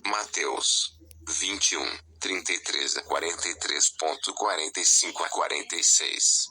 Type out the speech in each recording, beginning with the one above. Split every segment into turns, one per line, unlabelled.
Mateus 21, 33 a 43.45 a 46.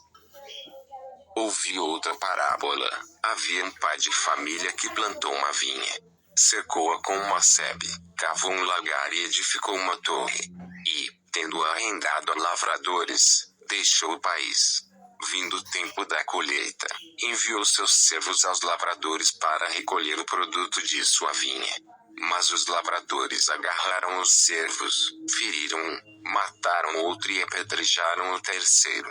Ouvi outra parábola. Havia um pai de família que plantou uma vinha, cercou-a com uma sebe, cavou um lagar e edificou uma torre. E, tendo-a arrendado a lavradores, deixou o país. Vindo o tempo da colheita, enviou seus servos aos lavradores para recolher o produto de sua vinha. Mas os lavradores agarraram os servos, feriram um, mataram outro e apedrejaram o terceiro.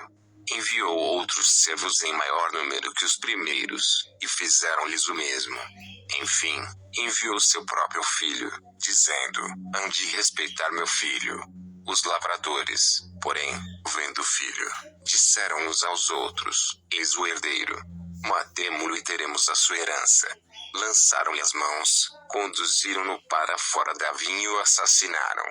Enviou outros servos em maior número que os primeiros, e fizeram-lhes o mesmo. Enfim, enviou seu próprio filho, dizendo: hão de respeitar meu filho. Os lavradores, porém, vendo o filho, disseram uns aos outros: eis o herdeiro. Matemo-lo e teremos a sua herança. Lançaram-lhe as mãos, conduziram-no para fora da vinha e o assassinaram.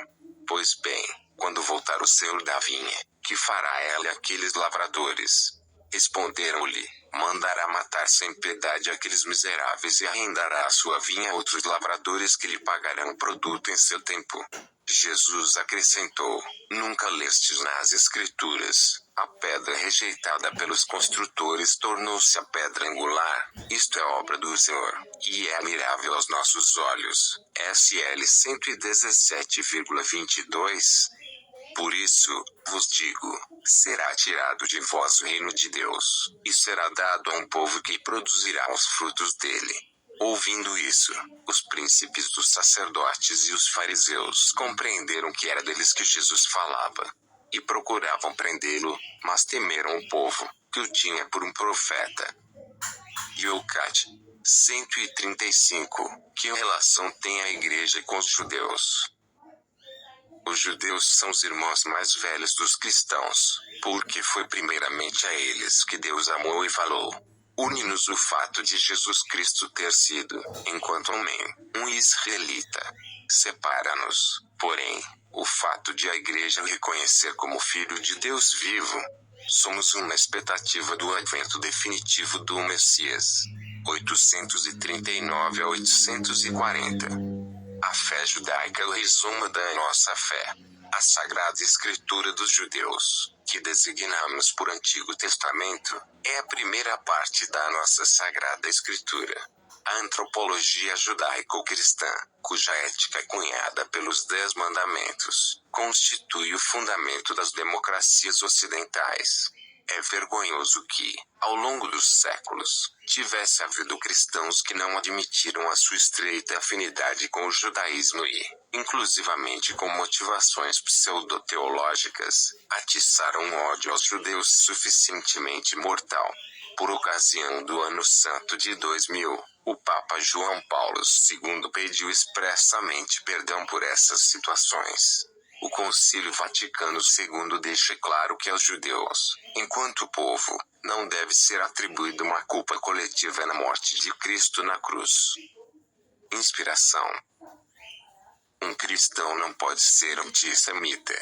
Pois bem, quando voltar o senhor da vinha, que fará ela aqueles lavradores? Responderam-lhe: mandará matar sem piedade aqueles miseráveis e arrendará a sua vinha a outros lavradores que lhe pagarão o produto em seu tempo. Jesus acrescentou: nunca lestes nas Escrituras: a pedra rejeitada pelos construtores tornou-se a pedra angular. Isto é obra do Senhor, e é admirável aos nossos olhos. SL 117,22. Por isso, vos digo, será tirado de vós o reino de Deus, e será dado a um povo que produzirá os frutos dele. Ouvindo isso, os príncipes dos sacerdotes e os fariseus compreenderam que era deles que Jesus falava, e procuravam prendê-lo, mas temeram o povo, que o tinha por um profeta. Yucat 135. Que relação tem a igreja com os judeus? Os judeus são os irmãos mais velhos dos cristãos, porque foi primeiramente a eles que Deus amou e falou. Une-nos o fato de Jesus Cristo ter sido, enquanto homem, um israelita. Separa-nos, porém, o fato de a igreja o reconhecer como Filho de Deus vivo. Somos uma expectativa do advento definitivo do Messias. 839 a 840. A fé judaica é o resumo da nossa fé. A Sagrada Escritura dos judeus, que designamos por Antigo Testamento, é a primeira parte da nossa Sagrada Escritura. A antropologia judaico-cristã, cuja ética é cunhada pelos 10 mandamentos, constitui o fundamento das democracias ocidentais. É vergonhoso que, ao longo dos séculos, tivesse havido cristãos que não admitiram a sua estreita afinidade com o judaísmo e, inclusivamente com motivações pseudo-teológicas, atiçaram ódio aos judeus suficientemente mortal. Por ocasião do Ano Santo de 2000, o Papa João Paulo II pediu expressamente perdão por essas situações. O Concílio Vaticano II deixa claro que aos judeus, enquanto povo, não deve ser atribuída uma culpa coletiva na morte de Cristo na cruz. Inspiração. Um cristão não pode ser antissemita.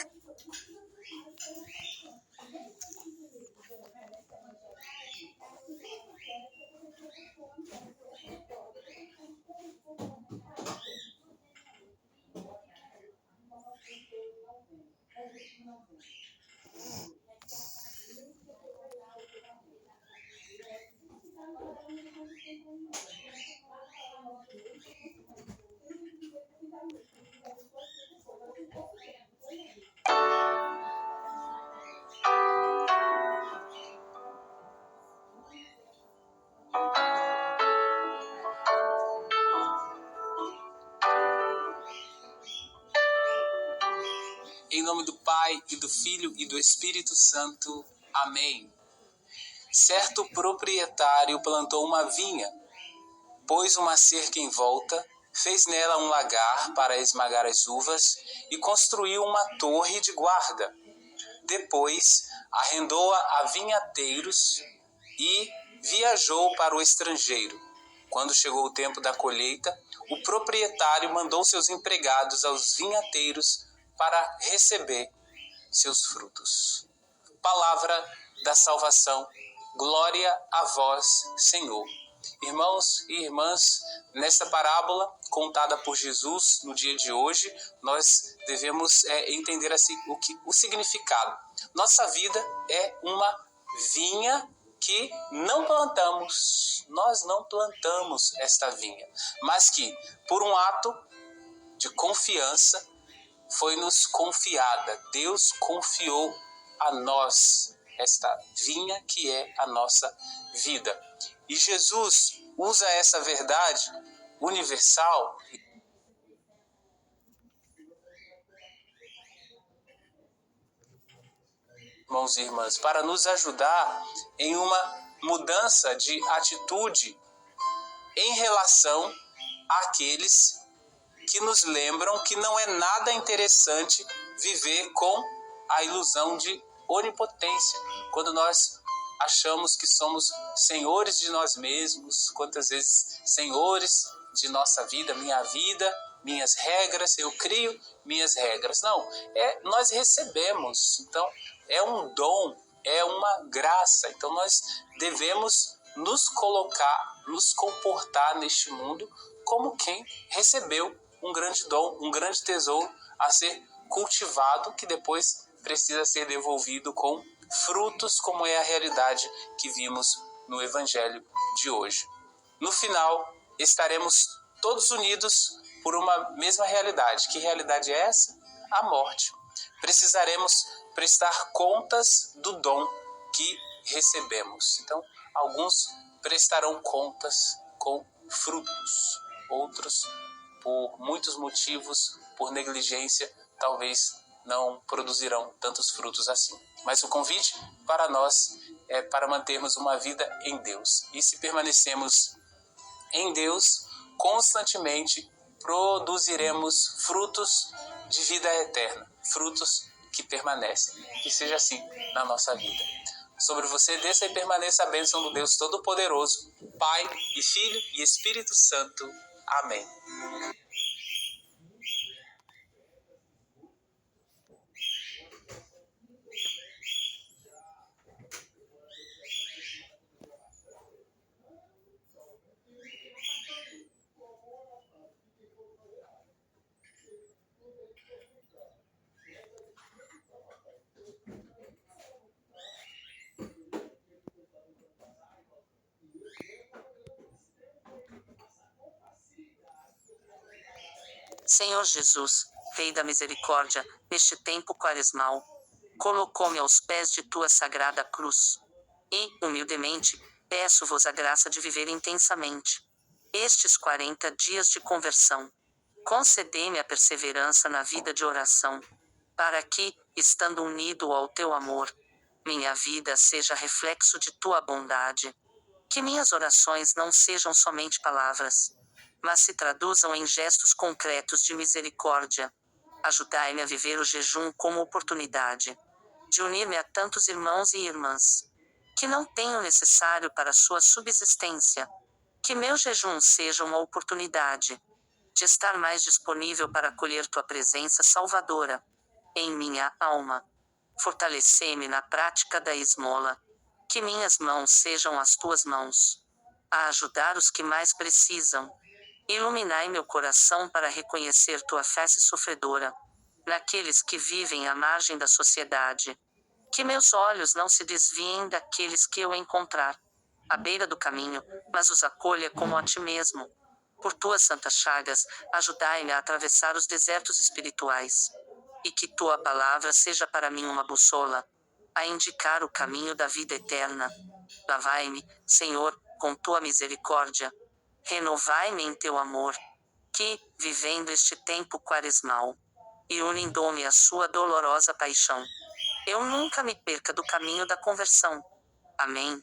Em nome do Pai, e do Filho, e do Espírito Santo. Amém. Certo proprietário plantou uma vinha, pôs uma cerca em volta, fez nela um lagar para esmagar as uvas e construiu uma torre de guarda. Depois, arrendou-a a vinhateiros e viajou para o estrangeiro. Quando chegou o tempo da colheita, o proprietário mandou seus empregados aos vinhateiros para receber seus frutos. Palavra da salvação. Glória a vós, Senhor. Irmãos e irmãs, nessa parábola contada por Jesus no dia de hoje, nós devemos entender assim, o significado. Nossa vida é uma vinha que não plantamos. Nós não plantamos esta vinha, mas que, por um ato de confiança, foi-nos confiada. Deus confiou a nós esta vinha que é a nossa vida. E Jesus usa essa verdade universal, irmãos e irmãs, para nos ajudar em uma mudança de atitude em relação àqueles que nos lembram que não é nada interessante viver com a ilusão de onipotência. Quando nós achamos que somos senhores de nós mesmos, quantas vezes senhores de nossa vida, minhas regras, eu crio minhas regras. Não, nós recebemos, então é um dom, é uma graça, então nós devemos nos colocar, nos comportar neste mundo como quem recebeu um grande dom, um grande tesouro a ser cultivado, que depois precisa ser devolvido com frutos, como é a realidade que vimos no Evangelho de hoje. No final, estaremos todos unidos por uma mesma realidade. Que realidade é essa? A morte. Precisaremos prestar contas do dom que recebemos. Então, alguns prestarão contas com frutos, outros, por muitos motivos, por negligência, talvez não produzirão tantos frutos assim. Mas o convite para nós é para mantermos uma vida em Deus. E se permanecemos em Deus, constantemente produziremos frutos de vida eterna, frutos que permanecem. Que seja assim na nossa vida. Sobre você desça e permaneça a bênção do Deus Todo-Poderoso, Pai e Filho e Espírito Santo. Amém.
Senhor Jesus, Rei da Misericórdia, neste tempo quaresmal, colocou-me aos pés de tua sagrada cruz. E, humildemente, peço-vos a graça de viver intensamente estes 40 dias de conversão. Concedei-me a perseverança na vida de oração, para que, estando unido ao teu amor, minha vida seja reflexo de tua bondade. Que minhas orações não sejam somente palavras, mas se traduzam em gestos concretos de misericórdia. Ajudai-me a viver o jejum como oportunidade de unir-me a tantos irmãos e irmãs que não têm o necessário para sua subsistência. Que meu jejum seja uma oportunidade de estar mais disponível para acolher tua presença salvadora em minha alma. Fortalecei-me na prática da esmola. Que minhas mãos sejam as tuas mãos a ajudar os que mais precisam. Iluminai meu coração para reconhecer tua face sofredora naqueles que vivem à margem da sociedade. Que meus olhos não se desviem daqueles que eu encontrar à beira do caminho, mas os acolha como a ti mesmo. Por tuas santas chagas, ajudai-me a atravessar os desertos espirituais. E que tua palavra seja para mim uma bússola a indicar o caminho da vida eterna. Lavai-me, Senhor, com tua misericórdia. Renovai-me em teu amor. Que, vivendo este tempo quaresmal, e unindo-me à sua dolorosa paixão, eu nunca me perca do caminho da conversão. Amém.